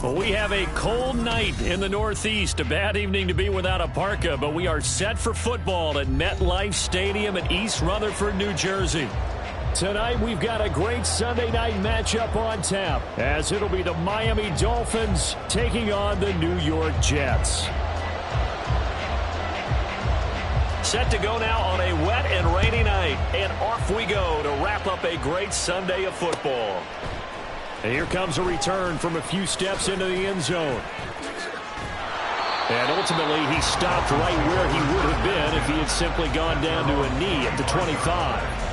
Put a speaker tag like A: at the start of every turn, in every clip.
A: Well, we have a cold night in the Northeast. A bad evening to be without a parka, but we are set for football at MetLife Stadium in East Rutherford, New Jersey. Tonight, we've got a great Sunday night matchup on tap, as it'll be the Miami Dolphins taking on the New York Jets. Set to go now on a wet and rainy night, and off we go to wrap up a great Sunday of football. And here comes a return from a few steps into the end zone. And ultimately, he stopped right where he would have been if he had simply gone down to a knee at the 25.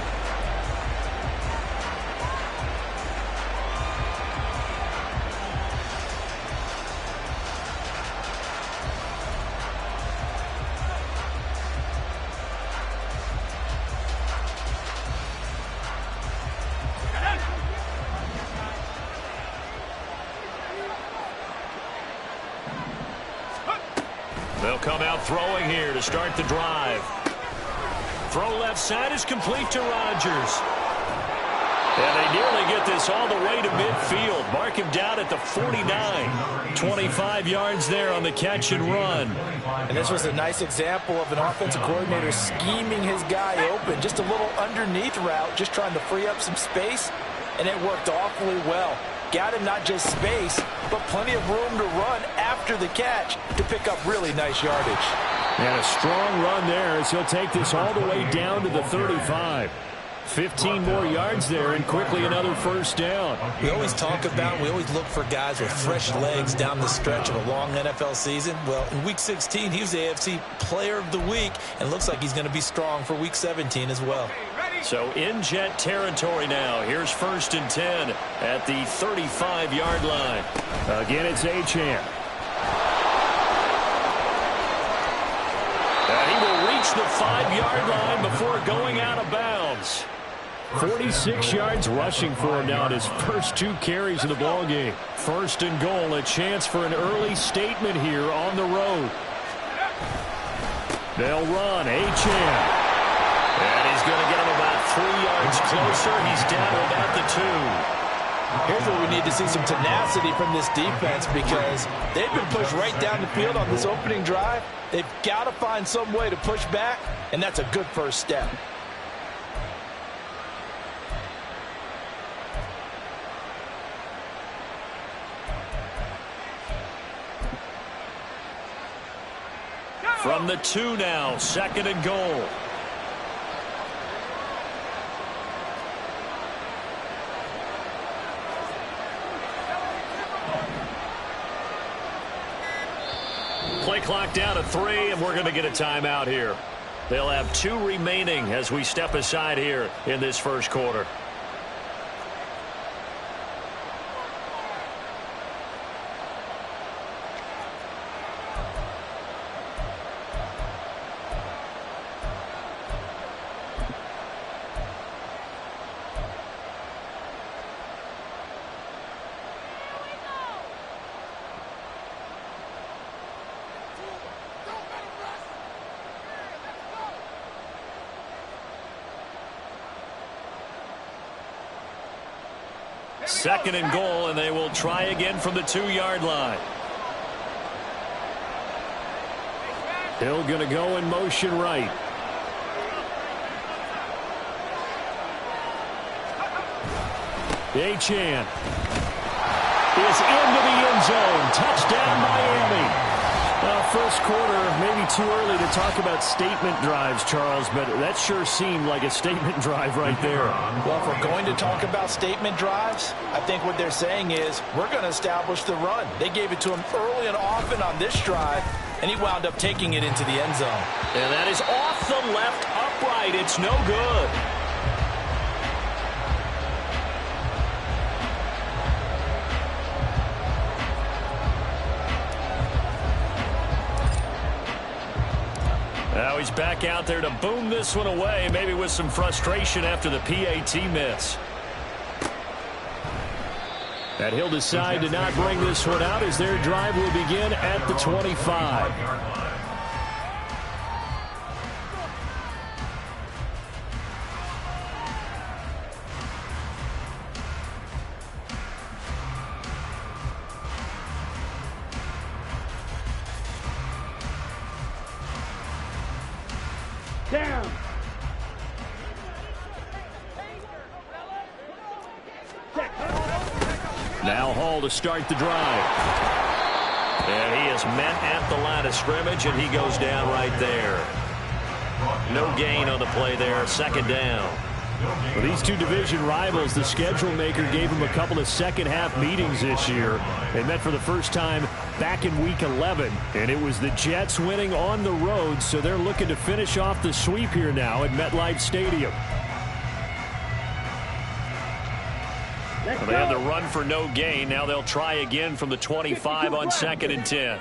A: They'll come out throwing here to start the drive. Throw left side is complete to Rodgers. And they nearly get this all the way to midfield. Mark him down at the 49. 25 yards there on the catch and run.
B: And this was a nice example of an offensive coordinator scheming his guy open. Just a little underneath route, just trying to free up some space. And it worked awfully well. Got him not just space, but plenty of room to run after the catch to pick up really nice yardage.
A: And a strong run there as he'll take this all the way down to the 35. 15 more yards there and quickly another first down.
B: We always talk about, we always look for guys with fresh legs down the stretch of a long NFL season. Well, in Week 16, he was the AFC Player of the Week, and looks like he's going to be strong for Week 17 as well.
A: So in Jet territory now. Here's 1st and 10 at the 35-yard line. Again, it's Achane. And he will reach the 5-yard line before going out of bounds. 46 yards rushing for him now in his first 2 carries of the ballgame. 1st and goal, a chance for an early statement here on the road. They'll run, Achane. And he's going to get him about 3 yards closer. He's down to about the 2.
B: Here's where we need to see some tenacity from this defense, because they've been pushed right down the field on this opening drive. They've got to find some way to push back, and that's a good first step.
A: From the 2 now, 2nd and goal. Play clock down to 3, and we're going to get a timeout here. They'll have 2 remaining as we step aside here in this first quarter. Second and goal, and they will try again from the 2-yard line. Hill going to go in motion right. Achane is into the end zone. Touchdown, Miami. First quarter, maybe too early to talk about statement drives, Charles, but that sure seemed like a statement drive right there.
B: Well, if we're going to talk about statement drives, I think what they're saying is we're going to establish the run. They gave it to him early and often on this drive, and he wound up taking it into the end zone.
A: And that is off the left upright. It's no good. Now he's back out there to boom this one away, maybe with some frustration after the PAT miss. And he'll decide to not bring this one out as their drive will begin at the 25.
C: Down.
A: Now Hall to start the drive. And he is met at the line of scrimmage, and he goes down right there. No gain on the play there. Second down.
D: Well, these two division rivals, the schedule maker gave them a couple of second-half meetings this year. They met for the first time back in Week 11, and it was the Jets winning on the road, so they're looking to finish off the sweep here now at MetLife Stadium.
A: Well, they had the run for no gain. Now they'll try again from the 25 on 2nd and 10.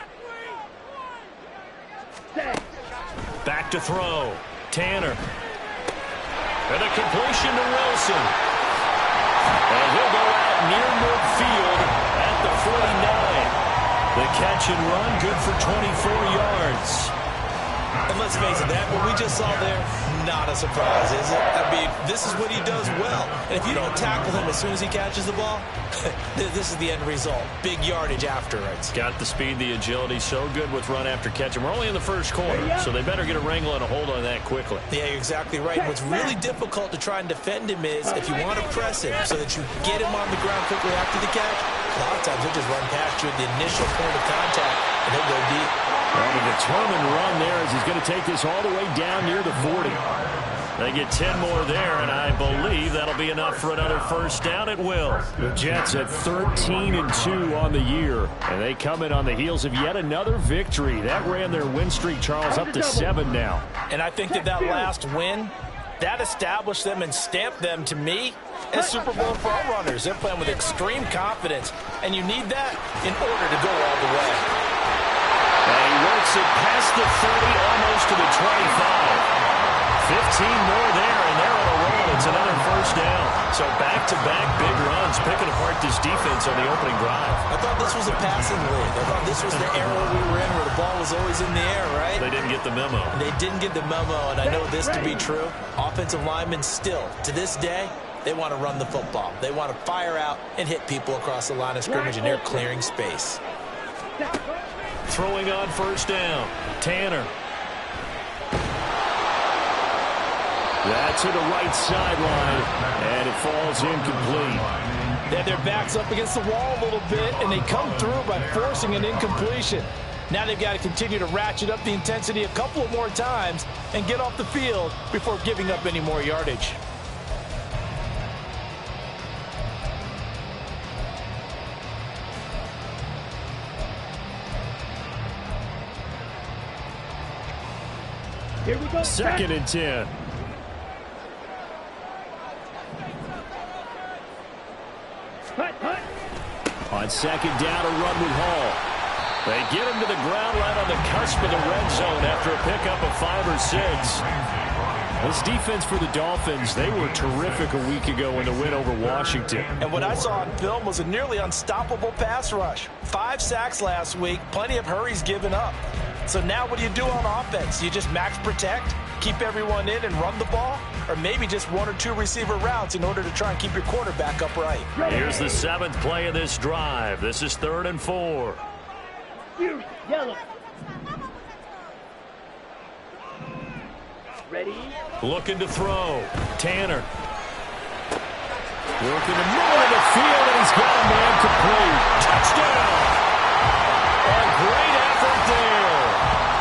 A: Back to throw. Tanner. And a completion to Wilson. And he'll go out near midfield at the 49. The catch and run good for 24 yards.
B: And let's face it, that what we just saw there, not a surprise, is it? I mean, this is what he does well. And if you don't tackle him as soon as he catches the ball, this is the end result. Big yardage afterwards.
A: Got the speed, the agility, so good with run after catch. And we're only in the first quarter, so they better get a wrangle and a hold on that quickly.
B: Yeah, you're exactly right. And what's really difficult to try and defend him is if you want to press him so that you get him on the ground quickly after the catch, a lot of times he'll just run past you at the initial point of contact, and he'll go deep.
D: Well, the determined run there as he's going to take this all the way down near the 40.
A: They get 10 more there, and I believe that'll be enough for another first down. It will.
D: The Jets at 13-2 on the year, and they come in on the heels of yet another victory. That ran their win streak, Charles, up to 7 now.
B: And I think that last win, that established them and stamped them, to me, as Super Bowl front runners. They're playing with extreme confidence, and you need that in order to go all the way.
A: And he works it past the 30, almost to the 25. 15 more there, and they're on a roll. It's another first down. So back-to-back big runs, picking apart this defense on the opening drive.
B: I thought this was a passing league. I thought this was the era we were in where the ball was always in the air, right?
A: They didn't get the memo.
B: They didn't get the memo, and I know this to be true. Offensive linemen still, to this day, they want to run the football. They want to fire out and hit people across the line of scrimmage, and they're clearing space.
A: Throwing on first down. Tanner.
D: That's to the right sideline, and it falls incomplete.
B: They had their backs up against the wall a little bit, and they come through by forcing an incompletion. Now they've got to continue to ratchet up the intensity a couple of more times and get off the field before giving up any more yardage.
C: Here we go.
D: 2nd and 10. On 2nd down, a run with Hall.
A: They get him to the ground right on the cusp of the red zone after a pickup of 5 or 6.
D: This defense for the Dolphins, they were terrific a week ago in the win over Washington.
B: And what I saw on film was a nearly unstoppable pass rush. 5 sacks last week, plenty of hurries given up. So now what do you do on offense? You just max protect, keep everyone in and run the ball? Or maybe just 1 or 2 receiver routes in order to try and keep your quarterback upright?
A: Here's the 7th play of this drive. This is 3rd and 4.
C: Yellow. Ready?
A: Looking to throw. Tanner.
D: Working the middle of the field, and he's got a man complete.
A: Touchdown! A great effort there.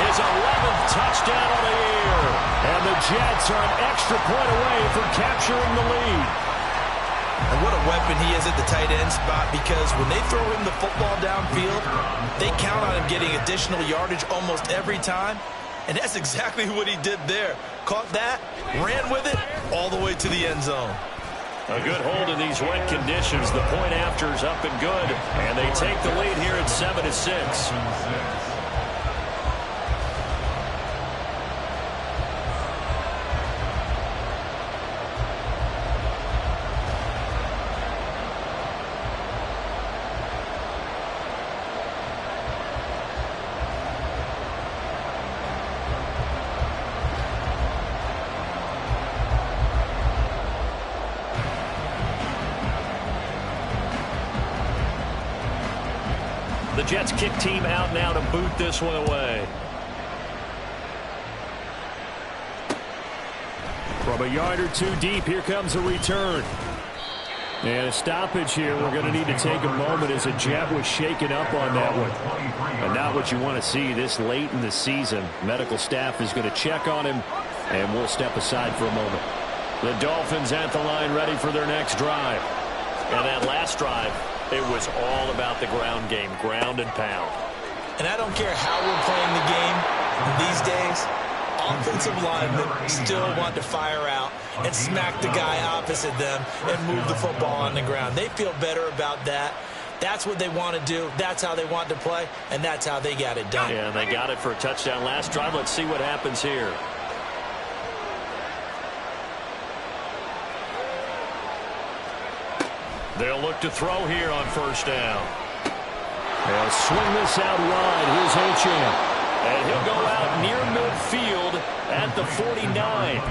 A: His 11th touchdown of the year.
D: And the Jets are an extra point away from capturing the lead.
B: And what a weapon he is at the tight end spot, because when they throw him the football downfield, they count on him getting additional yardage almost every time. And that's exactly what he did there. Caught that, ran with it, all the way to the end zone.
A: A good hold in these wet conditions. The point after is up and good. And they take the lead here at 7-6. The Jets kick team out now to boot this one away.
D: From a yard or two deep, here comes a return. And a stoppage here. We're going to need to take a moment as a Jet was shaken up on that one. And not what you want to see this late in the season. Medical staff is going to check on him, and we'll step aside for a moment. The Dolphins at the line ready for their next drive.
A: And that last drive, it was all about the ground game, ground and pound.
B: And I don't care how we're playing the game these days, offensive linemen still want to fire out and smack the guy opposite them and move the football on the ground. They feel better about that. That's what they want to do. That's how they want to play, and that's how they got it done.
A: Yeah, they got it for a touchdown last drive. Let's see what happens here. They'll look to throw here on first down.
D: They'll swing this out wide. Here's Achane.
A: And he'll go out near midfield at the 49.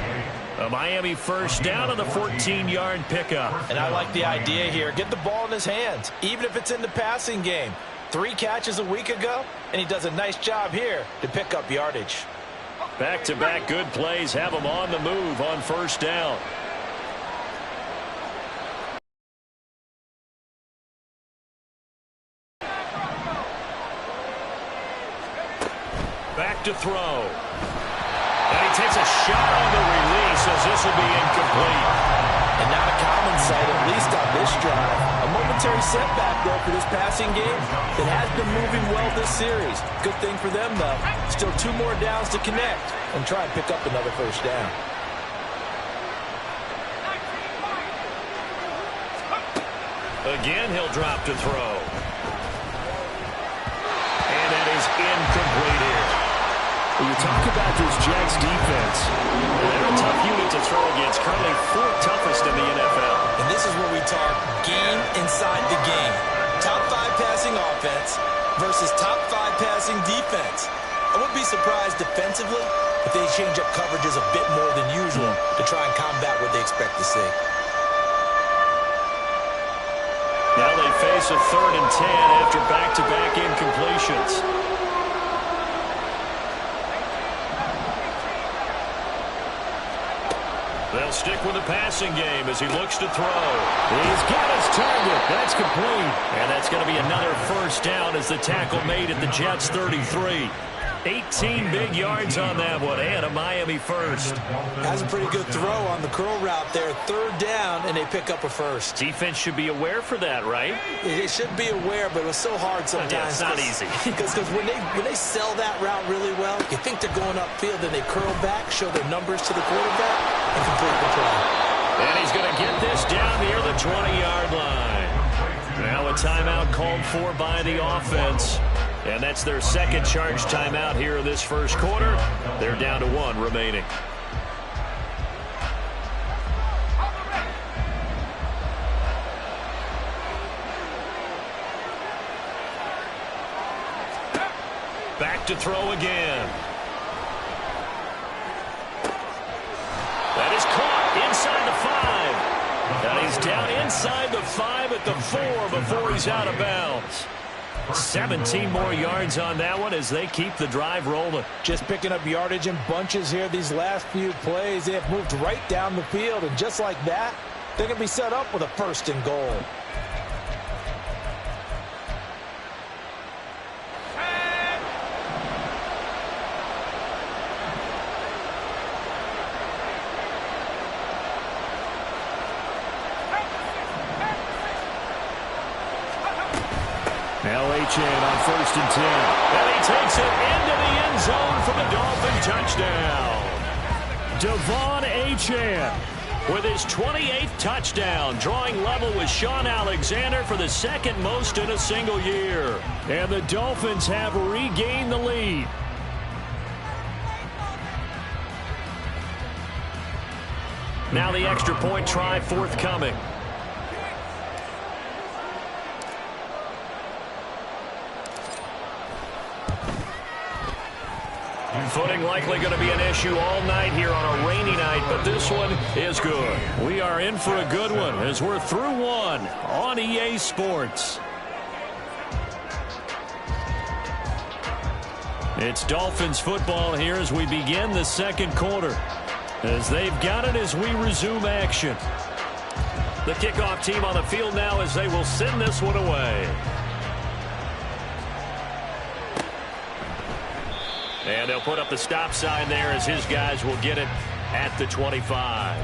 A: A Miami first down on the 14-yard pickup.
B: And I like the idea here. Get the ball in his hands, even if it's in the passing game. 3 catches a week ago, and he does a nice job here to pick up yardage.
A: Back-to-back good plays have him on the move on first down. Back to throw. And he takes a shot on the release as this will be incomplete.
B: And not a common sight, at least on this drive. A momentary setback, though, for this passing game that has been moving well this series. Good thing for them, though. Still 2 more downs to connect and try and pick up another first down.
A: Again, he'll drop to throw. And that is incomplete here.
D: When you talk about this Jets defense,
A: they're a tough unit to throw against. Currently 4th toughest in the NFL.
B: And this is where we talk game inside the game. Top 5 passing offense versus top 5 passing defense. I wouldn't be surprised defensively if they change up coverages a bit more than usual to try and combat what they expect to see.
A: Now they face a 3rd and 10 after back-to-back incompletions. They'll stick with the passing game as he looks to throw.
D: He's got his target. That's complete.
A: And that's going to be another first down as the tackle made at the Jets' 33. 18 big yards on that one, and a Miami first.
B: That's a pretty good throw on the curl route there. 3rd down, and they pick up a first.
A: Defense should be aware for that, right?
B: They should be aware, but it was so hard sometimes.
A: Yeah, it's not easy.
B: Because when they sell that route really well, you think they're going upfield, and they curl back, show their numbers to the quarterback, and complete the play.
A: And he's going to get this down near the 20-yard line. Now a timeout called for by the offense. And that's their second charge timeout here in this first quarter. They're down to 1 remaining. Back to throw again. That is caught inside the 5. And he's down inside the 5 at the 4 before he's out of bounds. 17 more yards on that one as they keep the drive rolling.
B: Just picking up yardage in bunches here these last few plays. They have moved right down the field, and just like that, they're going to be set up with a 1st and goal.
D: Now Achane on 1st and 10.
A: And he takes it into the end zone for the Dolphin touchdown.
D: Devon Achane
A: with his 28th touchdown, drawing level with Sean Alexander for the 2nd most in a single year.
D: And the Dolphins have regained the lead.
A: Now the extra point try forthcoming. Footing likely going to be an issue all night here on a rainy night, but this one is good. We are in for a good one as we're through 1 on EA Sports. It's Dolphins football here as we begin the second quarter. as they've got it as we resume action. The kickoff team on the field now as they will send this one away. And they'll put up the stop sign there as his guys will get it at the 25.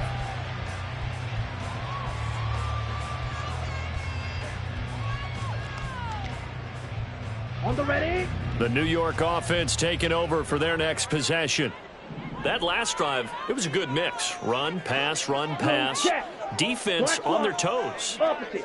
C: On the ready.
A: The New York offense taking over for their next possession. That last drive, it was a good mix. Run, pass, defense on their toes.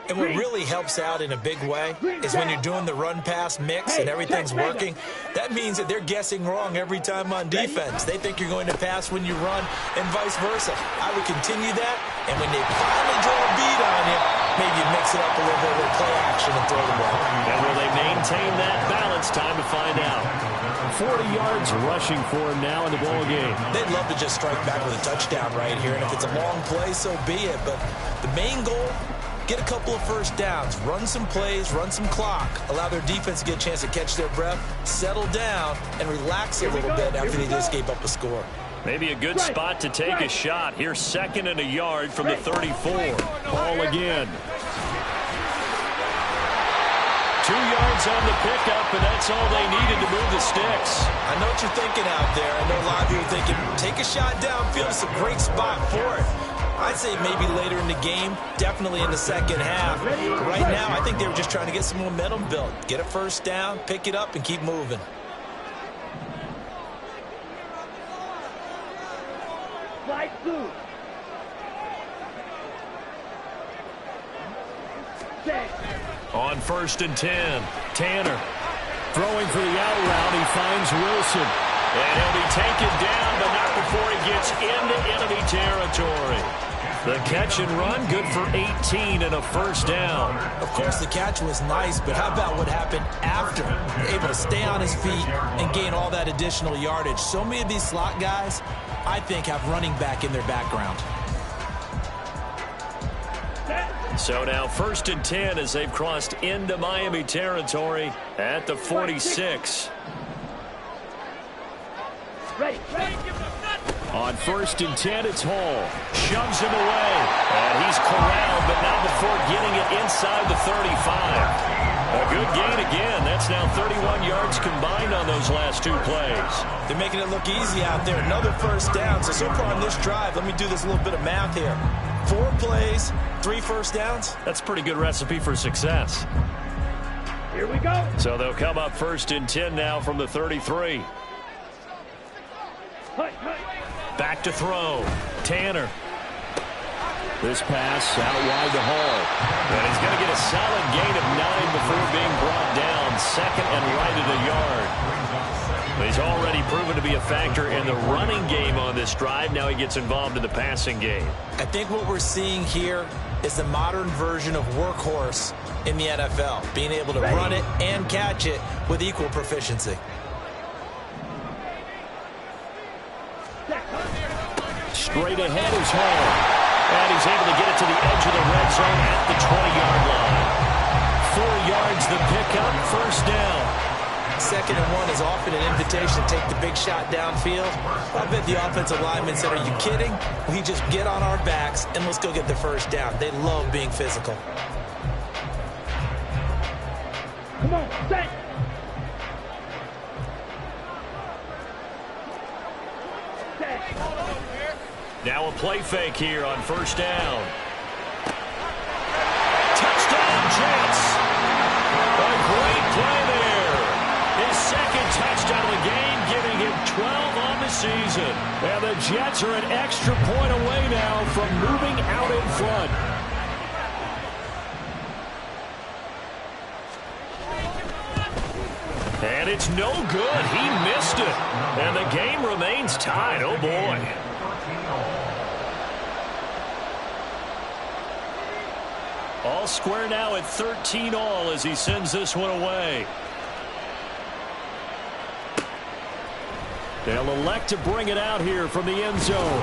B: And what really helps out in a big way is when you're doing the run-pass mix and everything's working, that means that they're guessing wrong every time on defense. They think you're going to pass when you run and vice versa. I would continue that, and when they finally draw a beat on you, maybe mix it up a little bit with play action and throw the ball.
A: And will they maintain that balance? Time to find out. 40 yards rushing for him now in the ball game.
B: They'd love to just strike back with a touchdown right here, and if it's a long play, so be it. But the main goal, get a couple of first downs, run some plays, run some clock, allow their defense to get a chance to catch their breath, settle down, and relax a little bit after they just gave up a score.
A: Maybe a good spot to take a shot. Here's 2nd and a yard from the 34. Ball again. 2 yards on the pickup, and that's all they needed to move the sticks.
B: I know what you're thinking out there. I know a lot of you are thinking, take a shot downfield. It's a great spot for it. I'd say maybe later in the game, definitely in the second half. Right now, I think they were just trying to get some momentum built. Get a first down, pick it up, and keep moving.
C: Slide through.
A: On 1st and 10, Tanner throwing for the out route. He finds Wilson. And he'll be taken down, but not before he gets into enemy territory. The catch and run, good for 18 and a first down.
B: Of course, the catch was nice, but how about what happened after? Able to stay on his feet and gain all that additional yardage. So many of these slot guys, I think, have running back in their background.
A: So now 1st and 10 as they've crossed into Miami territory at the 46.
C: Ready.
A: On 1st and 10, it's Hall. Shoves him away. And he's corralled, but not before getting it inside the 35. A good gain again. That's now 31 yards combined on those last 2 plays.
B: They're making it look easy out there. Another first down. So far on this drive, let me do this little bit of math here. 4 plays, 3 first downs.
A: That's a pretty good recipe for success.
C: Here we go.
A: So they'll come up 1st and 10 now from the 33. Back to throw. Tanner. This pass out wide to Hall. And he's going to get a solid gain of 9 before being brought down. 2nd and right at a yard. He's already proven to be a factor in the running game on this drive. Now he gets involved in the passing game.
B: I think what we're seeing here is the modern version of workhorse in the NFL. Being able to run it and catch it with equal proficiency.
A: Straight ahead is Hall. And he's able to get it to the edge of the red zone at the 20-yard line. 4 yards the pickup, first down.
B: 2nd and 1 is often an invitation to take the big shot downfield. I bet the offensive lineman said, are you kidding? We just get on our backs and let's go get the first down. They love being physical.
C: Come on, set.
A: Now a play fake here on 1st down. Touchdown, Jets. A great play there. His 2nd touchdown of the game, giving him 12 on the season. And the Jets are an extra point away now from moving out in front. And it's no good. He missed it. And the game remains tied. Oh, boy. All square now at 13 all as he sends this one away. They'll elect to bring it out here from the end zone.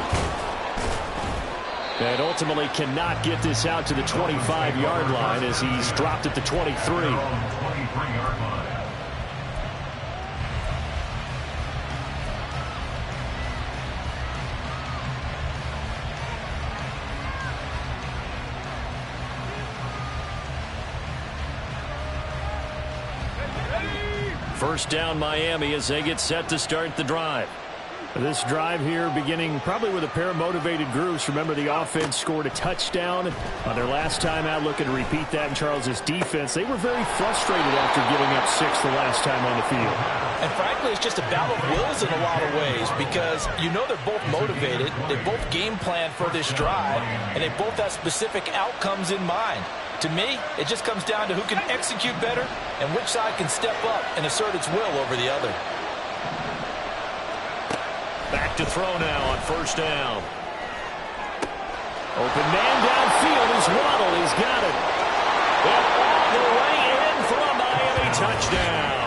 A: And ultimately cannot get this out to the 25-yard line as he's dropped at the 23. First down Miami as they get set to start the drive.
D: This drive here beginning probably with a pair of motivated groups. Remember, the offense scored a touchdown on their last time out. Looking to repeat that in Charles' defense. They were very frustrated after giving up 6 the last time on the field.
B: And frankly, it's just a battle of wills in a lot of ways because you know they're both motivated. They both game plan for this drive, and they both have specific outcomes in mind. To me, it just comes down to who can execute better and which side can step up and assert its will over the other.
A: Back to throw now on first down. Open man downfield is Waddle. He's got it. And all the way in for a Miami touchdown.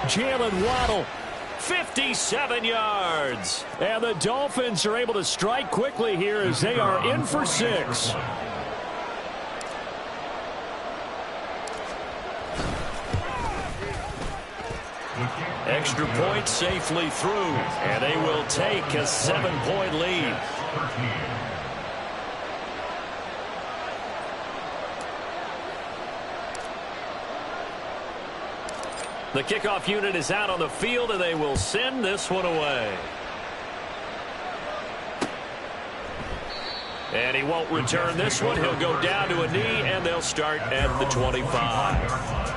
A: Jalen Waddle, 57 yards. And the Dolphins are able to strike quickly here as they are in for 6. Extra point safely through, and they will take a 7-point lead. The kickoff unit is out on the field, and they will send this one away. And he won't return this one. He'll go down to a knee, and they'll start at the 25.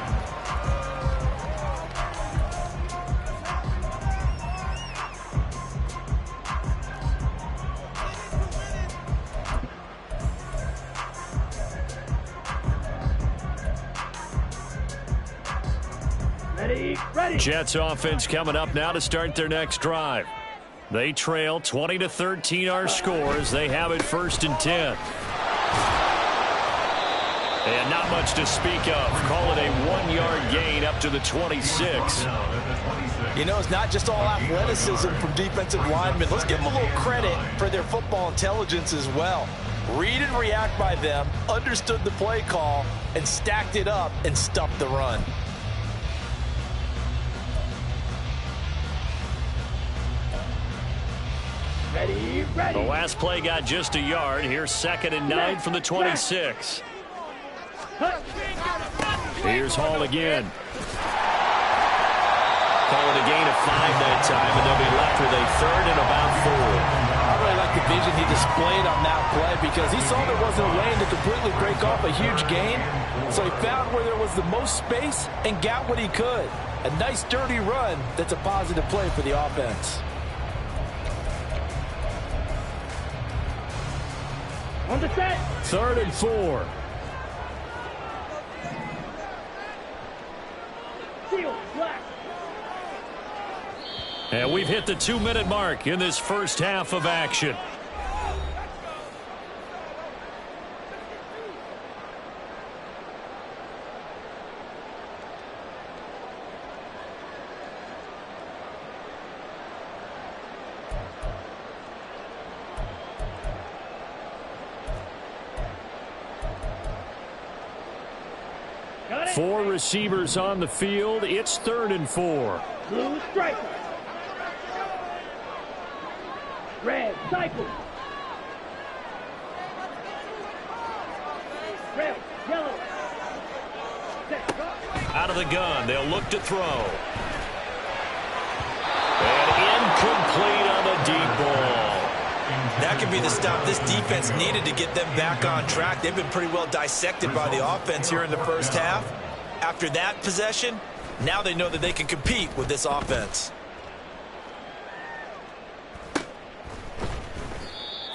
C: Ready.
A: Jets offense coming up now to start their next drive. They trail 20-13 our score as they have it 1st and 10. And not much to speak of. Call it a 1-yard gain up to the 26.
B: You know, it's not just all athleticism from defensive linemen. Let's give them a little credit for their football intelligence as well. Read and react by them, understood the play call, and stacked it up and stuffed the run.
C: Ready.
A: The last play got just a yard. Here's 2nd and 9 from the 26. Here's Hall again. Call it a gain of 5 that time, and they'll be left with a 3rd and about 4.
B: I really like the vision he displayed on that play because he saw there wasn't a lane to completely break off a huge gain. So he found where there was the most space and got what he could. A nice, dirty run that's a positive play for the offense.
C: On the set.
D: 3rd and 4.
C: Seal. Black.
A: And we've hit the 2-minute mark in this first half of action.
C: Got it.
D: 4 receivers on the field. It's 3rd and 4.
C: Blue striker. Red cycle. Red, yellow. Set, go.
A: Out of the gun, they'll look to throw. And incomplete on the deep ball.
B: That could be the stop this defense needed to get them back on track. They've been pretty well dissected by the offense here in the first half. After that possession, now they know that they can compete with this offense.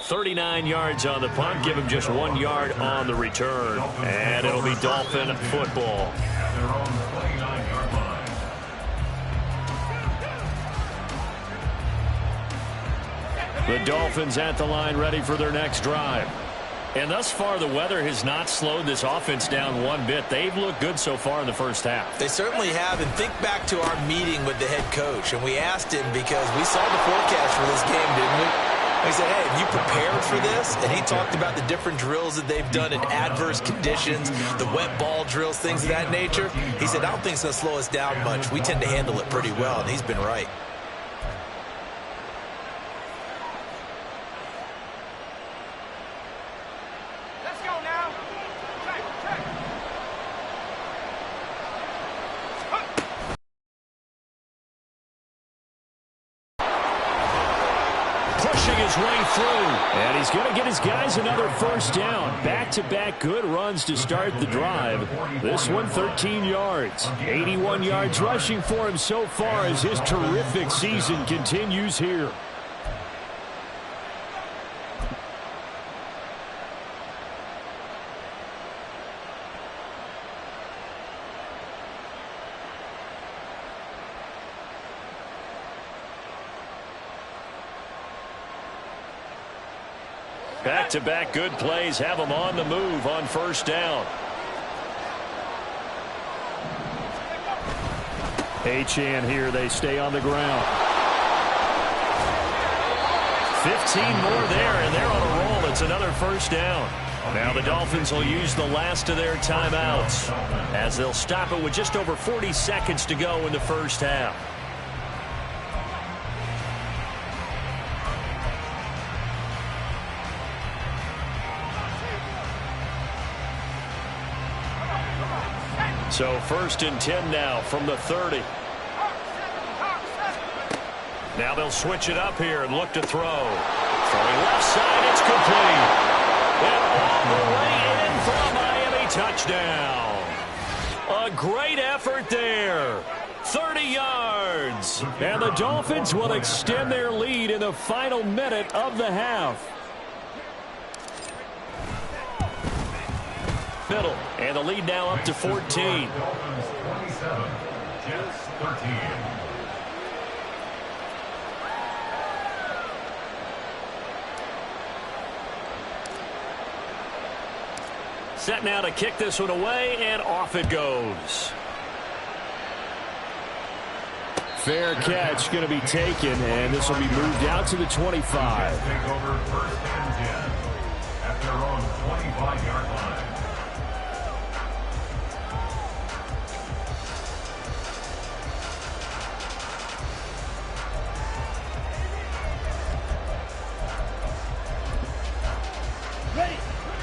A: 39 yards on the punt. Give him just 1 yard on the return. And it'll be Dolphin football. The Dolphins at the line ready for their next drive. And thus far, the weather has not slowed this offense down one bit. They've looked good so far in the first half.
B: They certainly have. And think back to our meeting with the head coach. And we asked him because we saw the forecast for this game, didn't we? He said, hey, have you prepared for this? And he talked about the different drills that they've done in adverse conditions, the wet ball drills, things of that nature. He said, I don't think it's going to slow us down much. We tend to handle it pretty well, and he's been right.
A: his way through.
D: And he's going to get his guys another first down. Back-to-back good runs to start the drive. This one 13 yards. 81 yards rushing for him so far as his terrific season continues here. Back-to-back good plays have them on the move on first down. Achane here. They stay on the ground. 15 more there, and they're on a roll. It's another first down. Now the Dolphins will use the last of their timeouts as they'll stop it with just over 40 seconds to go in the first half. So first and 10 now from the 30. Now they'll switch it up here and look to throw. Throwing left side, it's complete. And all the way in for a Miami touchdown. A great effort there. 30 yards. And the Dolphins will extend their lead in the final minute of the half. Middle, and the lead now up to 14.
E: Jets 13.
A: Set now to kick this one away, and off it goes.
D: Fair catch going to be taken, and this will be moved out to the 25.
E: Take over first and 10 at their own 25-yard line.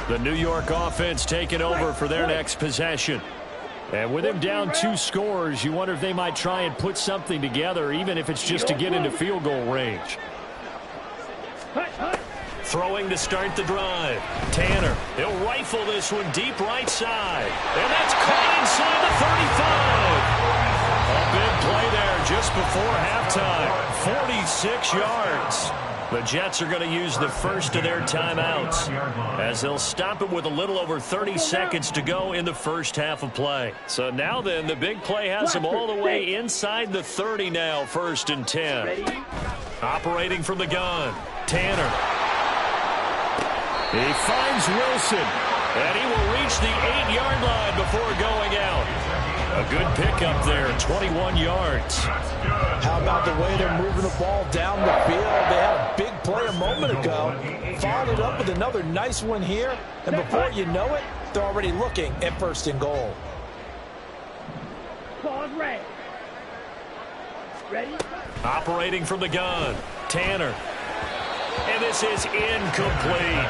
A: The New York offense taking over for their next possession.
D: And with him down 2 scores, you wonder if they might try and put something together, even if it's just to get into field goal range.
A: Throwing to start the drive. Tanner, he'll rifle this one deep right side. And that's caught inside the 35. A big play there just before halftime. 46 yards. The Jets are going to use the first of their timeouts as they'll stop it with a little over 30 seconds to go in the first half of play. So now then, the big play has them all the way inside the 30 now, first and 10. Operating from the gun, Tanner. He finds Wilson, and he will reach the 8-yard line before going out. A good pickup there, 21 yards.
B: How about the way they're moving the ball down the field? They had a big play a moment ago, followed it up with another nice one here, and before you know it, they're already looking at first and goal.
C: Pause red. Ready?
A: Operating from the gun, Tanner. And this is incomplete.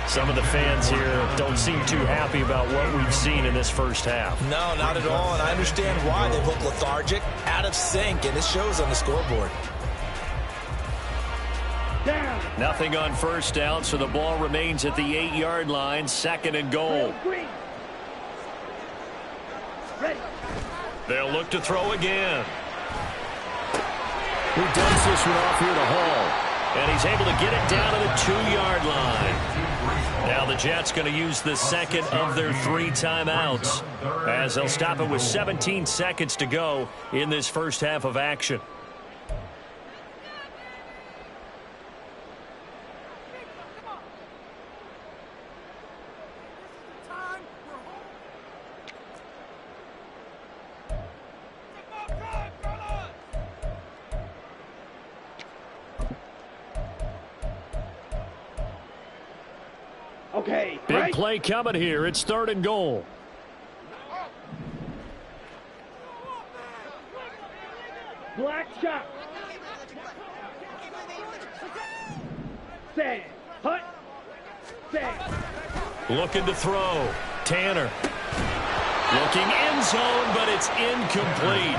A: Some of the fans here don't seem too happy about what we've seen in this first half.
B: No, not at all, and I understand why. They look lethargic, out of sync, and it shows on the scoreboard.
C: Down.
A: Nothing on first down, so the ball remains at the 8-yard line, second and goal.
C: Green. Ready.
A: They'll look to throw again.
D: He dumps this one off here to Hall.
A: And he's able to get it down to the 2-yard line. Now the Jets going to use the second of their 3 timeouts as they'll stop it with 17 seconds to go in this first half of action.
C: Okay.
D: Big
C: right.
D: play coming here. It's third and goal.
C: Black shot. Stand. Hut. Stand.
A: Looking to throw. Tanner. Looking end zone, but it's incomplete.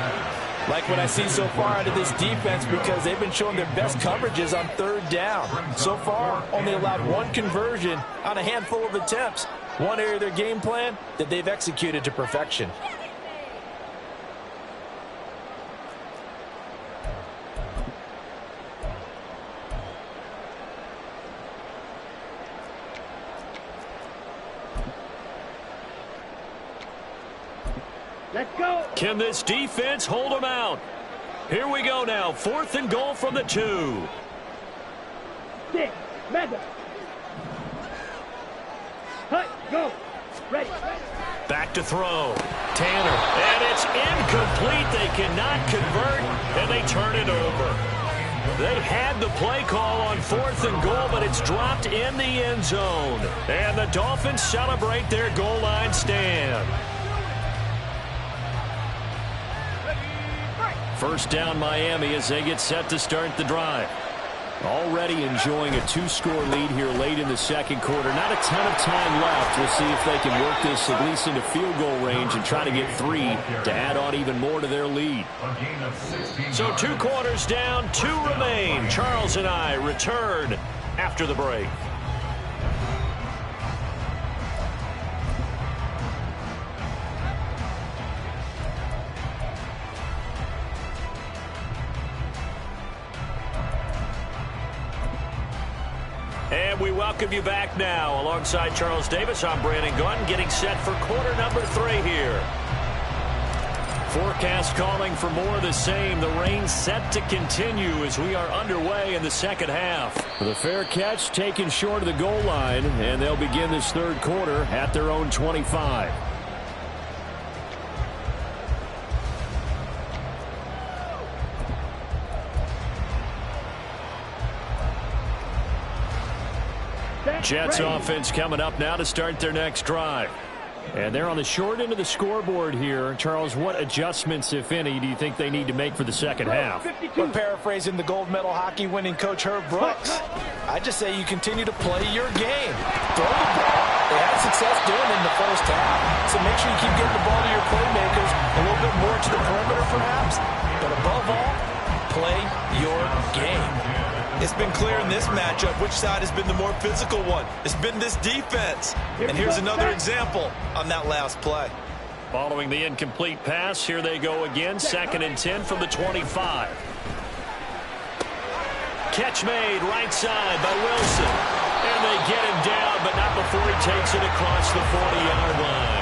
B: Like what I see so far out of this defense because they've been showing their best coverages on third down. So far, only allowed one conversion on a handful of attempts. One area of their game plan that they've executed to perfection.
C: Let's go.
A: Can this defense hold them out? Here we go now. 4th and goal from the 2.
C: 6. Madden. Hut. Go. Ready.
A: Back to throw. Tanner. And it's incomplete. They cannot convert, and they turn it over. They had the play call on 4th and goal, but it's dropped in the end zone. And the Dolphins celebrate their goal line stand. First down Miami as they get set to start the drive. Already enjoying a 2-score lead here late in the second quarter. Not a ton of time left. We'll see if they can work this at least into field goal range and try to get 3 to add on even more to their lead. So 2 quarters down, 2 remain. Charles and I return after the break. And we welcome you back now. Alongside Charles Davis, I'm Brandon Gunn, getting set for quarter number 3 here. Forecast calling for more of the same. The rain set to continue as we are underway in the second half. The fair catch taken short of the goal line, and they'll begin this third quarter at their own 25. Jets offense coming up now to start their next drive. And they're on the short end of the scoreboard here. Charles, what adjustments, if any, do you think they need to make for the second half?
B: We're paraphrasing the gold medal hockey winning coach Herb Brooks. I just say you continue to play your game. Throw the ball. They had success doing it in the first half. So make sure you keep getting the ball to your playmakers, a little bit more to the perimeter perhaps. But above all, play your game.
F: It's been clear in this matchup which side has been the more physical one. It's been this defense. And here's another example on that last play.
A: Following the incomplete pass, here they go again. 2nd and 10 from the 25. Catch made right side by Wilson. And they get him down, but not before he takes it across the 40-yard line.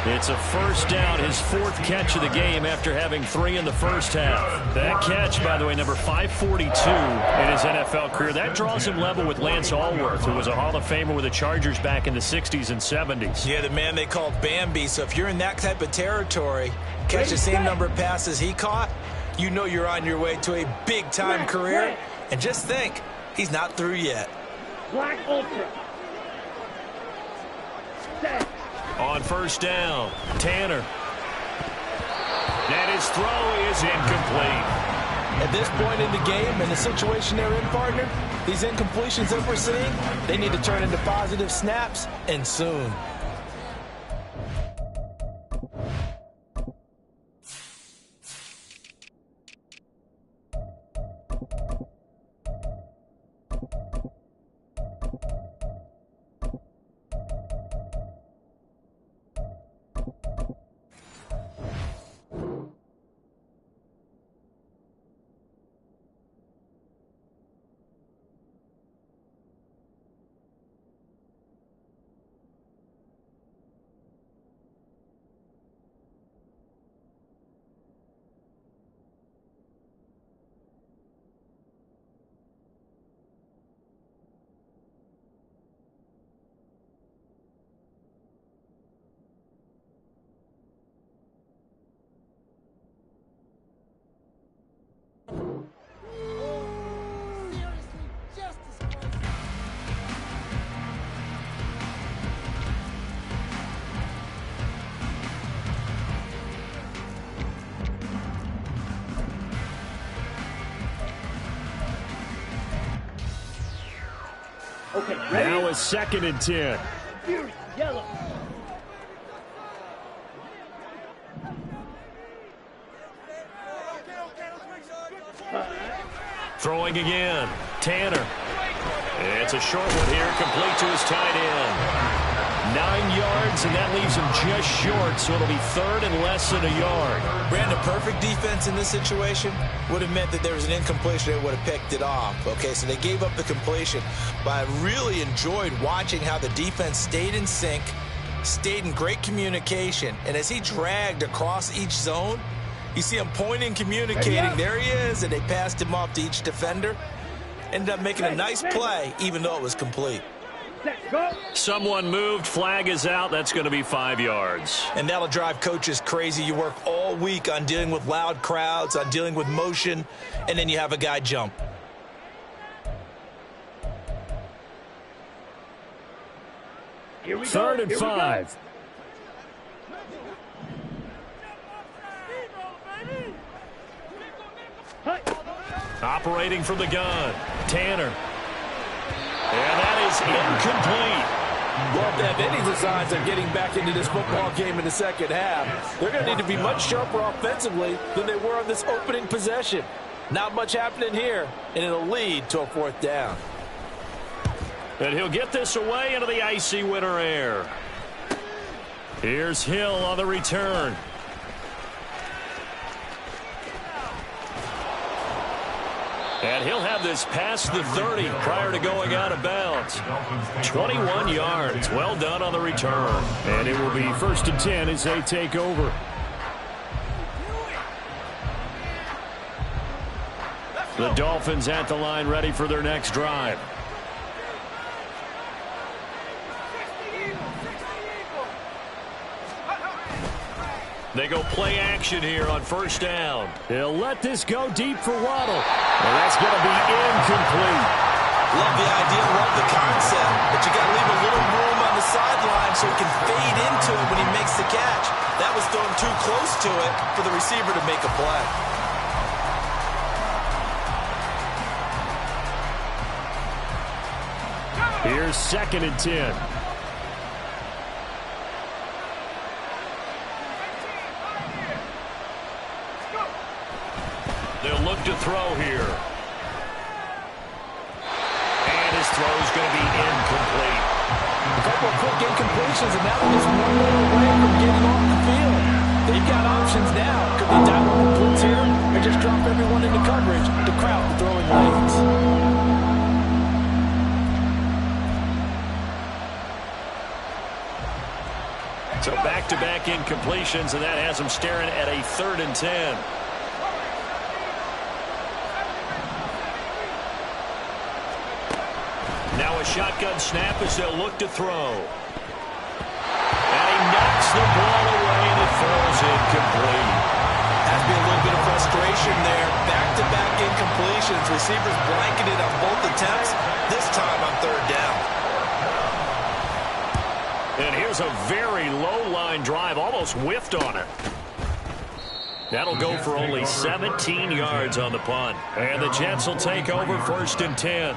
A: It's a first down, his 4th catch of the game after having 3 in the first half. That catch, by the way, number 542 in his NFL career. That draws him level with Lance Allworth, who was a Hall of Famer with the Chargers back in the 60s and 70s.
B: Yeah, the man they called Bambi. So if you're in that type of territory, catch the same number of passes he caught, you know you're on your way to a big-time career. And just think, he's not through yet.
C: Black Ultra. Set.
A: On first down, Tanner. And his throw is incomplete.
B: At this point in the game and the situation they're in, partner, these incompletions that we're seeing, they need to turn into positive snaps, and soon.
C: Okay, ready?
D: Now a 2nd and 10.
C: Fury, yellow.
A: Throwing again. Tanner. It's a short one here, complete to his tight end. 9 yards, and that leaves him just short, so it'll be third and less than a yard.
B: Brandon, perfect defense in this situation would have meant that there was an incompletion. They would have picked it off. Okay, so they gave up the completion, but I really enjoyed watching how the defense stayed in sync, stayed in great communication, and as he dragged across each zone, you see him pointing, communicating. There he is, and they passed him off to each defender. Ended up making a nice play, even though it was complete.
A: Someone moved. Flag is out. That's going to be 5 yards.
B: And that'll drive coaches crazy. You work all week on dealing with loud crowds, on dealing with motion, and then you have a guy jump.
A: Third and 5. Operating from the gun. Tanner. And that is incomplete.
B: Well, if they have any designs of getting back into this football game in the second half, they're going to need to be much sharper offensively than they were on this opening possession. Not much happening here, and it'll lead to a 4th down.
A: And he'll get this away into the icy winter air. Here's Hill on the return. And he'll have this past the 30 prior to going out of bounds. 21 yards. Well done on the return.
D: And it will be 1st and 10 as they take over.
A: The Dolphins at the line, ready for their next drive. They go play action here on 1st down.
D: They'll let this go deep for Waddle. And that's going to be incomplete.
B: Love the idea, love the concept, but you got to leave a little room on the sideline so he can fade into it when he makes the catch. That was thrown too close to it for the receiver to make a play.
D: Here's 2nd and 10.
A: They'll look to throw here. And his throw is going to be incomplete.
B: A couple of quick incompletions, and that one is one more away from getting off the field. They've got options now. Could they dive up the blitz here or just drop everyone into coverage to crowd the throwing lanes?
A: So back-to-back incompletions, and that has them staring at a 3rd and 10. Now a shotgun snap as they'll look to throw. And he knocks the ball away, and it falls incomplete.
B: Has to be a little bit of frustration there. Back-to-back incompletions. Receivers blanketed on both attempts, this time on 3rd down.
A: And here's a very low-line drive, almost whiffed on it. That'll go for only 17 yards on the punt. And the Jets will take over 1st and 10.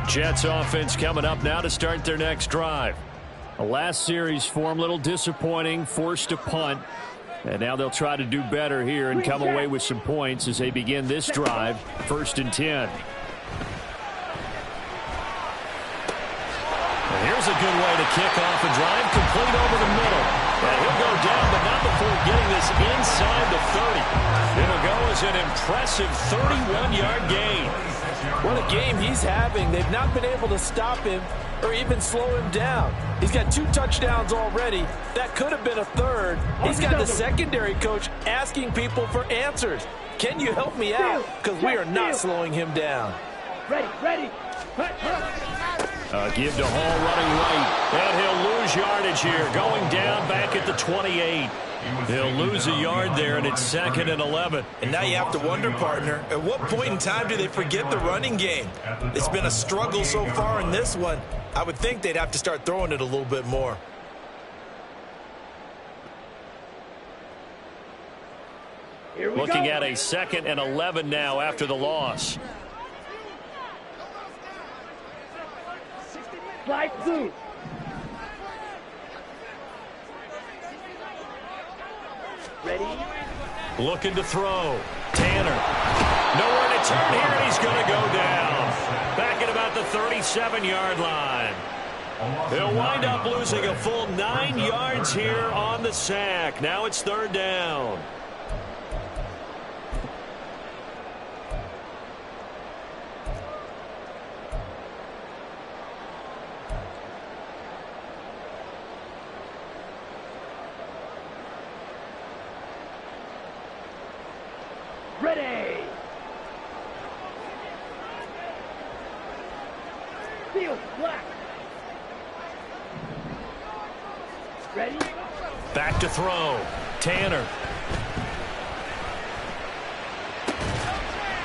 A: Jets offense coming up now to start their next drive.
D: The last series form a little disappointing, forced a punt. And now they'll try to do better here and come away with some points as they begin this drive, 1st and 10.
A: And here's a good way to kick off a drive, complete over the middle. And he'll go down, but not before getting this inside the 30. It'll go as an impressive 31-yard gain.
B: What a game he's having. They've not been able to stop him or even slow him down. He's got 2 touchdowns already. That could have been a 3rd. He's got the secondary coach asking people for answers. Can you help me out? Because we are not slowing him down.
C: Ready.
A: Give to Hall running right. And he'll lose yardage here. Going down back at the 28. He'll lose a yard there, and it's 2nd and 11.
B: And now you have to wonder, partner, at what point in time do they forget the running game? It's been a struggle so far in this one. I would think they'd have to start throwing it a little bit more.
C: Here we
A: Looking
C: go.
A: at a 2nd and 11 now after the loss.
C: Slide through. Ready?
A: Looking to throw. Tanner. Nowhere to turn here, and he's going to go down. Back at about the 37-yard line. He'll wind up losing a full 9 yards here on the sack. Now it's 3rd down.
C: Ready. Field black. Ready?
A: Back to throw. Tanner.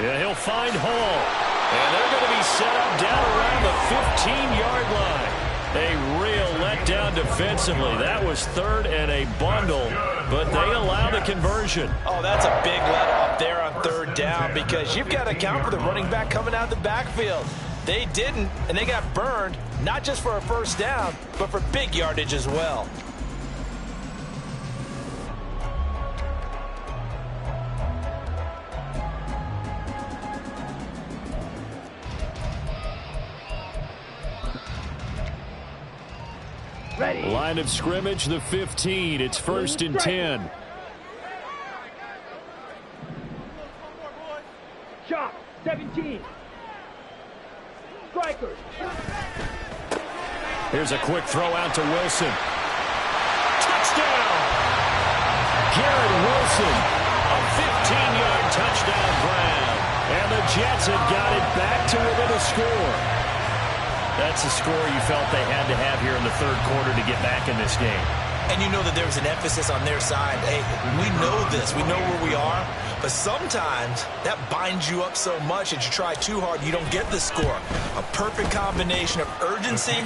A: Yeah, he'll find Hall. And they're going to be set up down around the 15-yard line. A real letdown defensively. That was 3rd and a bundle, but they allow the conversion.
B: Oh, that's a big let off there on 3rd down because you've got to account for the running back coming out of the backfield. They didn't, and they got burned, not just for a 1st down, but for big yardage as well.
C: Ready.
A: Line of scrimmage, the 15. It's 1st and 10.
C: Chop. 17. Strikers.
A: Here's a quick throw out to Wilson. Touchdown! Garrett Wilson, a 15-yard touchdown grab. And the Jets have got it back to within a score. That's a score you felt they had to have here in the 3rd quarter to get back in this game.
B: And you know that there was an emphasis on their side. Hey, we know this. We know where we are. But sometimes that binds you up so much that you try too hard, you don't get the score. A perfect combination of urgency,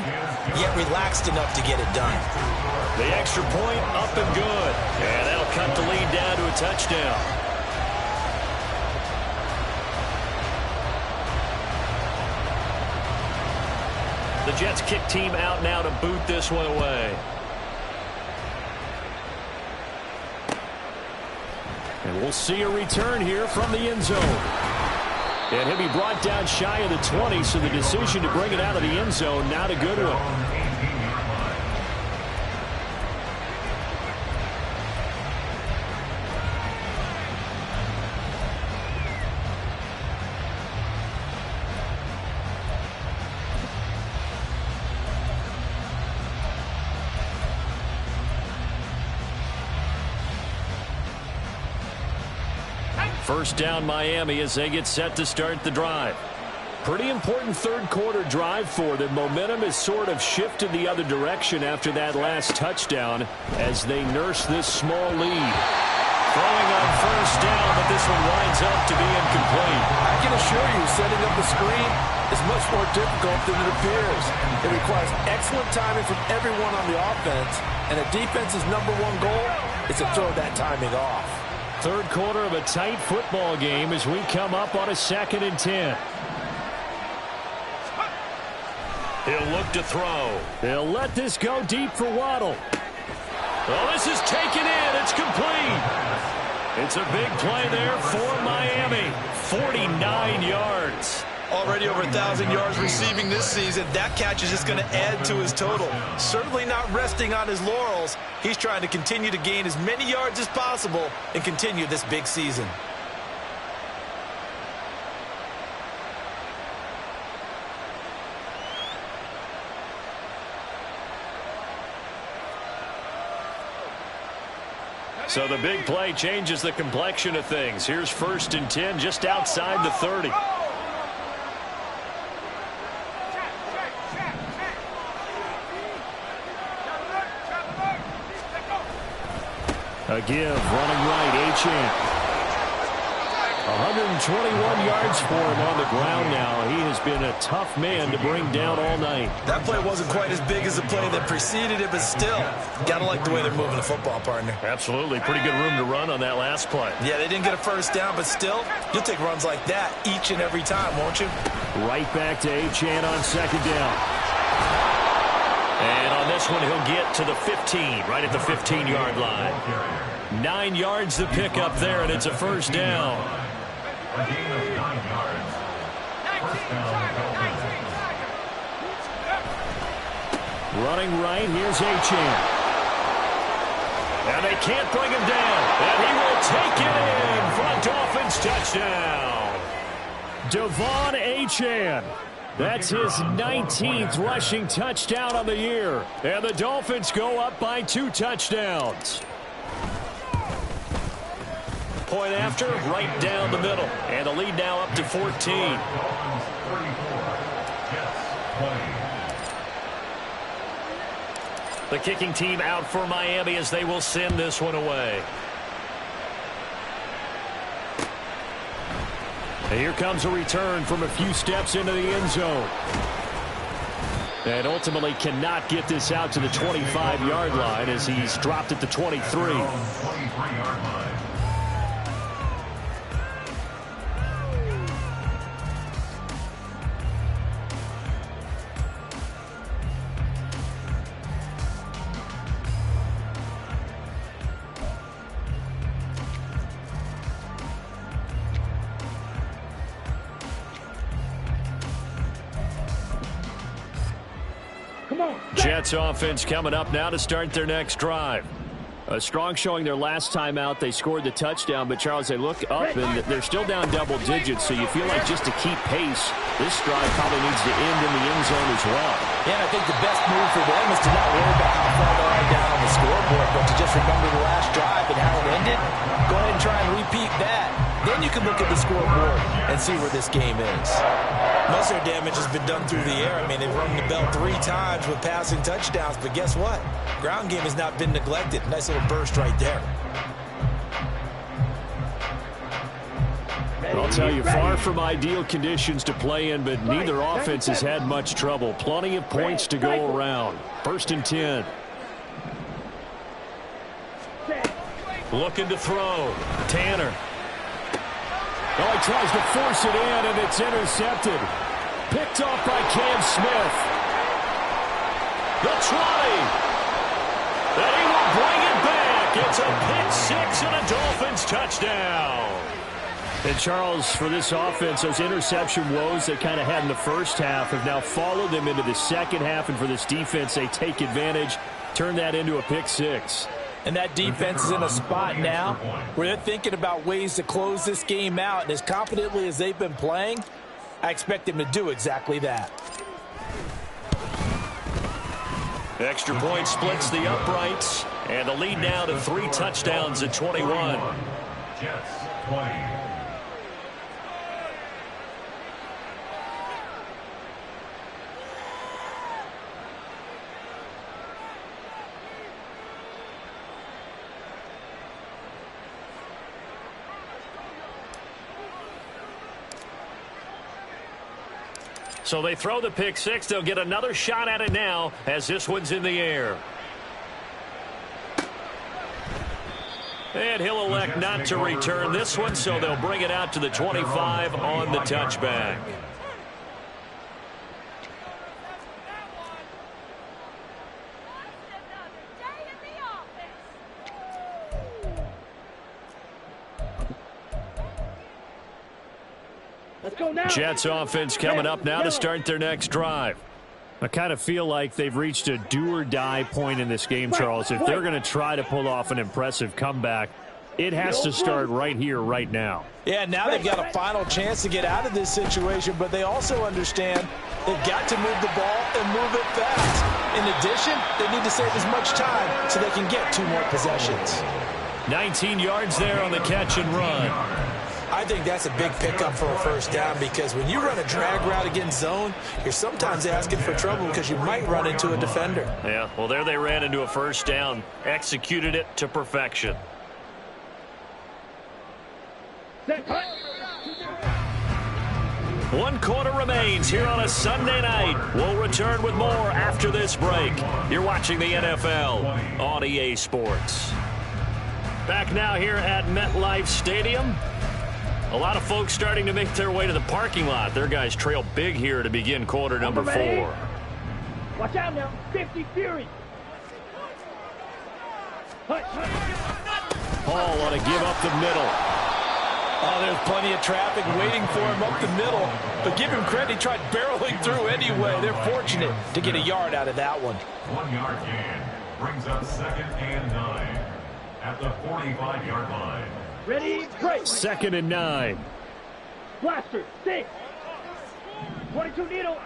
B: yet relaxed enough to get it done.
A: The extra point up and good. And that'll cut the lead down to a touchdown. The Jets kick team out now to boot this one away. And we'll see a return here from the end zone. And he'll be brought down shy of the 20, so the decision to bring it out of the end zone, not a good one. First down Miami as they get set to start the drive. Pretty important 3rd quarter drive for them. Momentum has sort of shifted the other direction after that last touchdown as they nurse this small lead. Throwing on 1st down, but this one winds up to be incomplete.
B: I can assure you, setting up the screen is much more difficult than it appears. It requires excellent timing from everyone on the offense, and a defense's #1 goal is to throw that timing off.
A: 3rd quarter of a tight football game as we come up on a 2nd and 10. He'll look to throw. They'll let this go deep for Waddle. Well, this is taken in. It's complete. It's a big play there for Miami. 49 yards.
F: Already over 1,000 yards receiving this season. That catch is just going to add to his total. Certainly not resting on his laurels. He's trying to continue to gain as many yards as possible and continue this big season.
A: So the big play changes the complexion of things. Here's 1st and 10 just outside the 30. A give, running right, Achane.
D: 121 yards for him on the ground now. He has been a tough man to bring down all night.
F: That play wasn't quite as big as the play that preceded it, but still, got to like the way they're moving the football, partner.
A: Absolutely. Pretty good room to run on that last play.
F: Yeah, they didn't get a first down, but still, you'll take runs like that each and every time, won't you?
D: Right back to Achane on second down.
A: And on this one, he'll get to the 15, right at the 15-yard line. 9 yards to pick up there, and it's a first down.
E: A gain of 9 yards. First down, Dolphins.
D: Running right, here's Achane.
A: And they can't bring him down. And he will take it in for a Dolphins touchdown.
D: Devon Achane. That's his 19th rushing touchdown on the year. And the Dolphins go up by 2 touchdowns.
A: Point after, right down the middle. And the lead now up to 14.
E: Dolphins 34. Jets 20.
A: The kicking team out for Miami as they will send this one away.
D: And here comes a return from a few steps into the end zone. And ultimately cannot get this out to the 25-yard line as he's dropped at the 23.
E: 23-yard line.
A: Jets offense coming up now to start their next drive.
D: A strong showing their last time out. They scored the touchdown, but Charles, they look up and they're still down double digits, so you feel like just to keep pace, this drive probably needs to end in the end zone as well.
B: Yeah, and I think the best move for them is to not worry about how far they are down on the scoreboard, but to just remember the last drive and how it ended. Go ahead and try and repeat that. Then you can look at the scoreboard and see where this game is.
F: Most of their damage has been done through the air. I mean, they've rung the bell 3 times with passing touchdowns, but guess what? Ground game has not been neglected. Nice little burst right there.
D: I'll tell you, far from ideal conditions to play in, but neither offense has had much trouble. Plenty of points to go around. 1st and 10.
A: Looking to throw. Tanner.
D: Oh, he tries to force it in, and it's intercepted. Picked off by Cam Smith.
A: The 20. And he will bring it back. It's a pick 6 and a Dolphins touchdown.
D: And Charles, for this offense, those interception woes they kind of had in the first half have now followed them into the second half. And for this defense, they take advantage, turn that into a pick 6.
B: And that defense is in a spot now where they're thinking about ways to close this game out. And as confidently as they've been playing, I expect them to do exactly that.
A: Extra point splits the uprights. And the lead now to 3 touchdowns at 21.
E: Jets 20.
A: So they throw the pick 6. They'll get another shot at it now as this one's in the air. And he'll elect not to return this one, so they'll bring it out to the 25 on the touchback. Jets offense coming up now to start their next drive.
D: I kind of feel like they've reached a do-or-die point in this game, Charles. If they're going to try to pull off an impressive comeback, it has to start right here, right now.
B: Yeah, now they've got a final chance to get out of this situation, but they also understand they've got to move the ball and move it fast. In addition, they need to save as much time so they can get 2 more possessions.
A: 19 yards there on the catch and run.
F: I think that's a big pickup for a first down because when you run a drag route against zone, you're sometimes asking for trouble because you might run into a defender.
A: Yeah, well, there they ran into a first down, executed it to perfection.
C: Set, cut.
A: One quarter remains here on a Sunday night. We'll return with more after this break. You're watching the NFL on EA Sports. Back now here at MetLife Stadium. A lot of folks starting to make their way to the parking lot. Their guys trail big here to begin quarter number 4.
C: Watch out now. 50 Fury.
D: Hall on a give up the middle.
B: Oh, there's plenty of traffic waiting for him up the middle. But give him credit, he tried barreling through anyway. They're fortunate to get a yard out of that one.
E: 1 yard gain brings up 2nd and 9 at the 45-yard line.
C: Ready, break.
D: 2nd and 9.
C: Blaster, 6. 22 needle.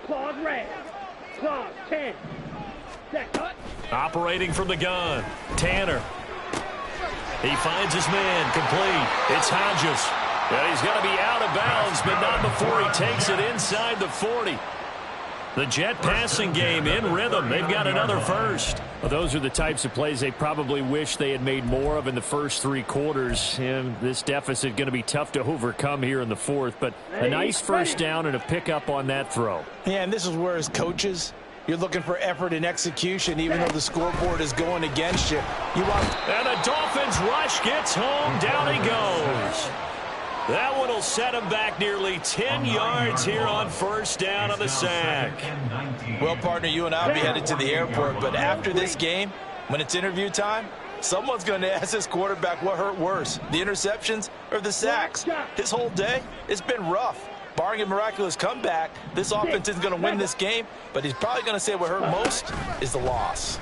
C: Claws red. Claws 10. Set cut.
A: Operating from the gun. Tanner. He finds his man, complete. It's Hodges. And he's going to be out of bounds, but not before he takes it inside the 40. The Jet passing game in rhythm. They've got another first.
D: Well, those are the types of plays they probably wish they had made more of in the first 3 quarters. And this deficit going to be tough to overcome here in the 4th. But a nice first down and a pickup on that throw.
B: Yeah, and this is where as coaches, you're looking for effort and execution, even though the scoreboard is going against you.
A: And the Dolphins rush gets home. Down he goes. That one will set him back nearly 10 yards here on first down on the sack.
B: Well, partner, you and I will be headed to the airport, but after this game, when it's interview time, someone's going to ask this quarterback what hurt worse, the interceptions or the sacks. His whole day, it's been rough. Barring a miraculous comeback, this offense isn't going to win this game, but he's probably going to say what hurt most is the loss.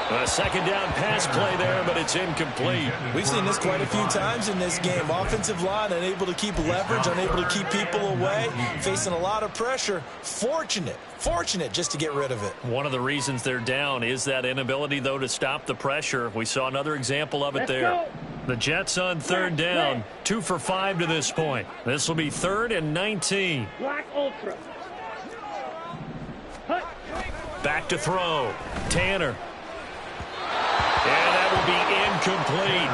A: A second down pass play there, but it's incomplete.
B: We've seen this quite a few times in this game. Offensive line unable to keep leverage, unable to keep people away, facing a lot of pressure. Fortunate just to get rid of it.
A: One of the reasons they're down is that inability, though, to stop the pressure. We saw another example of it there. The Jets on 3rd down, 2 for 5 to this point. This will be 3rd and 19.
C: Black Ultra.
A: Back to throw. Tanner. And that will be incomplete.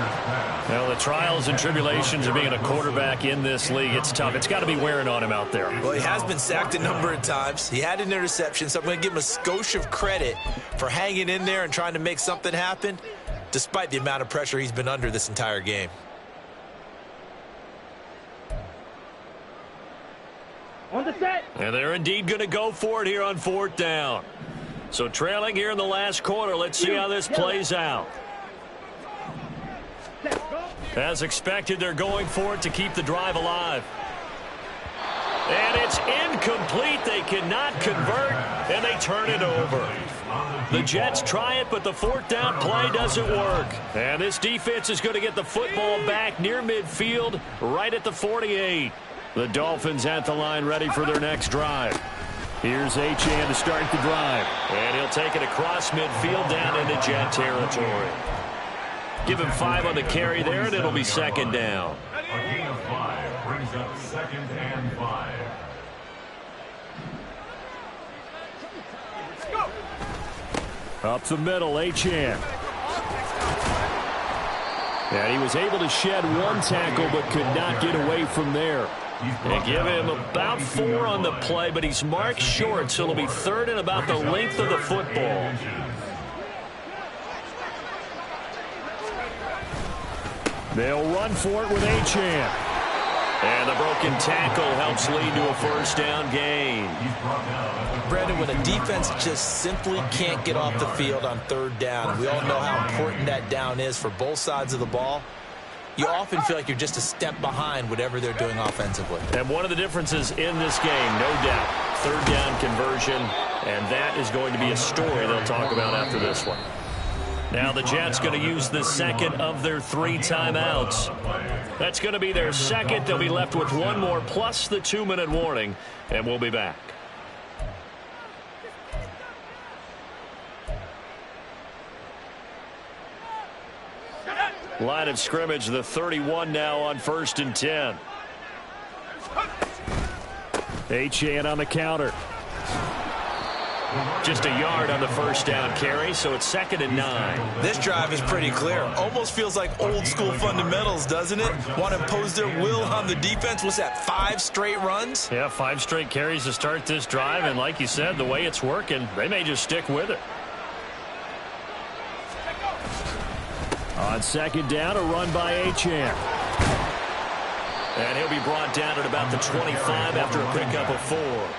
A: Well, the trials and tribulations of being a quarterback in this league, it's tough. It's got to be wearing on him out there.
B: Well, he has been sacked a number of times. He had an interception, so I'm going to give him a skosh of credit for hanging in there and trying to make something happen, despite the amount of pressure he's been under this entire game.
C: On the set.
A: And they're indeed going to go for it here on 4th down. So trailing here in the last quarter. Let's see how this plays out. As expected, they're going for it to keep the drive alive. And it's incomplete. They cannot convert, and they turn it over. The Jets try it, but the 4th down play doesn't work. And this defense is going to get the football back near midfield, right at the 48. The Dolphins at the line ready for their next drive. Here's Achane to start the drive. And he'll take it across midfield down into Jet territory. Give him 5 on the carry there, and it'll be 2nd down.
E: A gain of 5 brings up 2nd and 5.
D: Up the middle, Achane. And he was able to shed 1 tackle, but could not get away from there.
A: They give him about 4 on the play, but he's marked short, so it'll be 3rd and about the length of the football.
D: They'll run for it with Achane.
A: And the broken tackle helps lead to a first down gain.
B: Brandon, when a defense just simply can't get off the field on 3rd down, and we all know how important that down is for both sides of the ball, you often feel like you're just a step behind whatever they're doing offensively.
A: And one of the differences in this game, no doubt, 3rd down conversion, and that is going to be a story they'll talk about after this one. Now the Jets going to use the 2nd of their 3 timeouts. That's going to be their 2nd. They'll be left with 1 more plus the 2-minute warning, and we'll be back. Line of scrimmage, the 31 now on 1st and 10.
D: Achane on the counter.
A: Just a yard on the first down carry, so it's 2nd and 9.
F: This drive is pretty clear. Almost feels like old school fundamentals, doesn't it? Want to impose their will on the defense. What's that, 5 straight runs?
A: Yeah, 5 straight carries to start this drive, and like you said, the way it's working, they may just stick with it.
D: On 2nd down, a run by Achane.
A: And he'll be brought down at about the 25 after a pickup of 4.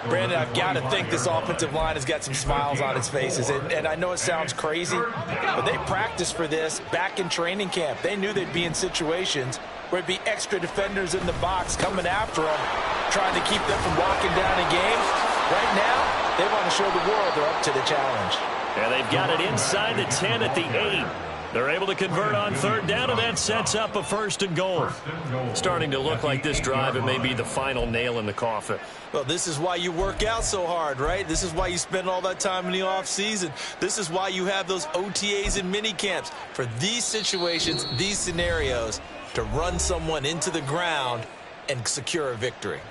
B: Brandon, I've got to think this offensive line has got some smiles on its faces. And I know it sounds crazy, but they practiced for this back in training camp. They knew they'd be in situations where it'd be extra defenders in the box coming after them, trying to keep them from walking down a game. Right now, they want to show the world they're up to the challenge.
A: And they've got it inside the 10 at the 8. They're able to convert on 3rd down, and that sets up a 1st and goal. Starting to look like this drive, it may be the final nail in the coffin.
F: Well, this is why you work out so hard, right? This is why you spend all that time in the offseason. This is why you have those OTAs and mini camps. For these situations, these scenarios, to run someone into the ground and secure a victory.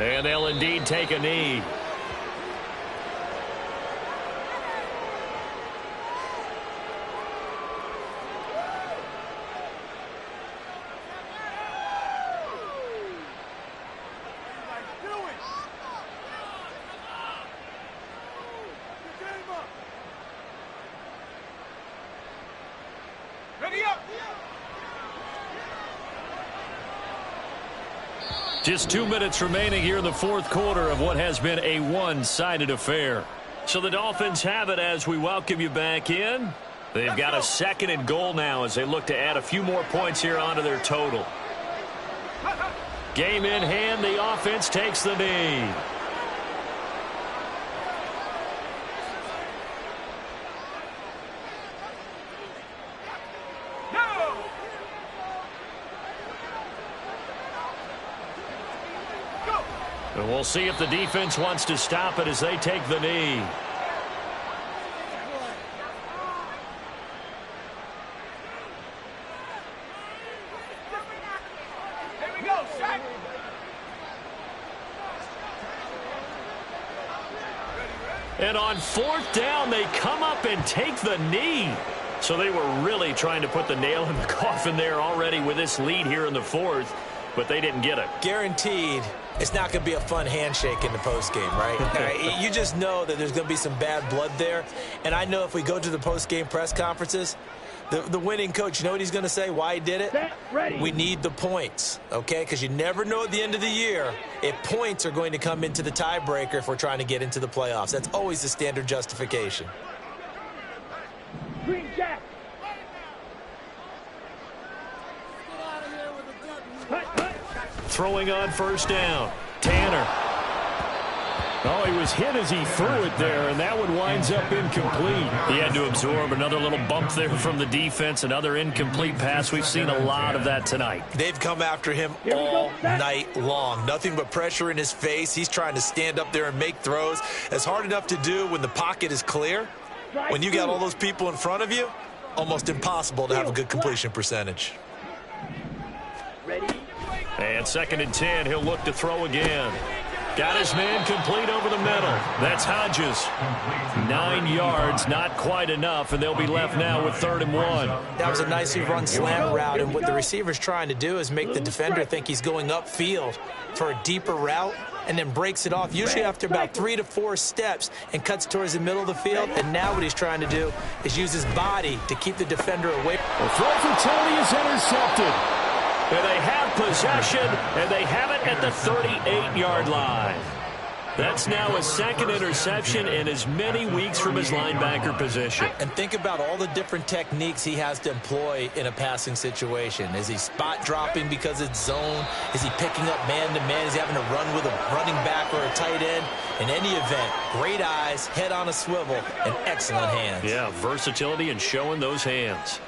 A: And they'll indeed take a knee. Just 2 minutes remaining here in the 4th quarter of what has been a one-sided affair. So the Dolphins have it as we welcome you back in. They've got a 2nd and goal now as they look to add a few more points here onto their total. Game in hand, the offense takes the knee. And we'll see if the defense wants to stop it as they take the knee.
C: Here we go, Shaq.
A: And on 4th down, they come up and take the knee. So they were really trying to put the nail in the coffin there already with this lead here in the 4th, but they didn't get it.
B: Guaranteed. It's not going to be a fun handshake in the postgame, right? You just know that there's going to be some bad blood there. And I know if we go to the postgame press conferences, the winning coach, you know what he's going to say, why he did it?
C: Set, ready.
B: We need the points, okay? Because you never know at the end of the year if points are going to come into the tiebreaker if we're trying to get into the playoffs. That's always the standard justification.
C: Green Jack. Hut, hut.
A: Throwing on 1st down. Tanner.
D: Oh, he was hit as he threw it there, and that one winds up incomplete.
A: He had to absorb another little bump there from the defense, another incomplete pass. We've seen a lot of that tonight.
F: They've come after him all night long. Nothing but pressure in his face. He's trying to stand up there and make throws. It's hard enough to do when the pocket is clear. When you got all those people in front of you, almost impossible to have a good completion percentage.
C: Ready.
A: And 2nd and 10, he'll look to throw again. Got his man complete over the middle. That's Hodges. 9 yards, not quite enough, and they'll be left now with 3rd and 1.
B: That was a nicely run slant route, and what the receiver's trying to do is make the defender think he's going upfield for a deeper route and then breaks it off, usually after about 3 to 4 steps, and cuts towards the middle of the field. And now what he's trying to do is use his body to keep the defender away.
D: The throw for Tony is intercepted.
A: And they have possession, and they have it at the 38-yard line. That's now a 2nd interception in as many weeks from his linebacker position.
B: And think about all the different techniques he has to employ in a passing situation. Is he spot dropping because it's zone? Is he picking up man-to-man? Is he having to run with a running back or a tight end? In any event, great eyes, head on a swivel, and excellent hands.
A: Yeah, versatility and showing those hands.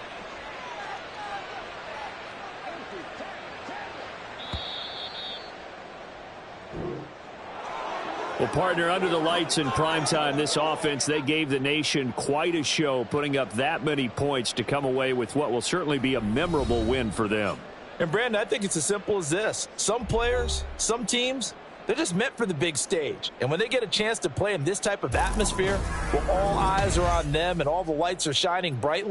A: Well, partner, under the lights in primetime, this offense, they gave the nation quite a show, putting up that many points to come away with what will certainly be a memorable win for them.
B: And, Brandon, I think it's as simple as this. Some players, some teams, they're just meant for the big stage. And when they get a chance to play in this type of atmosphere, where all eyes are on them and all the lights are shining brightly,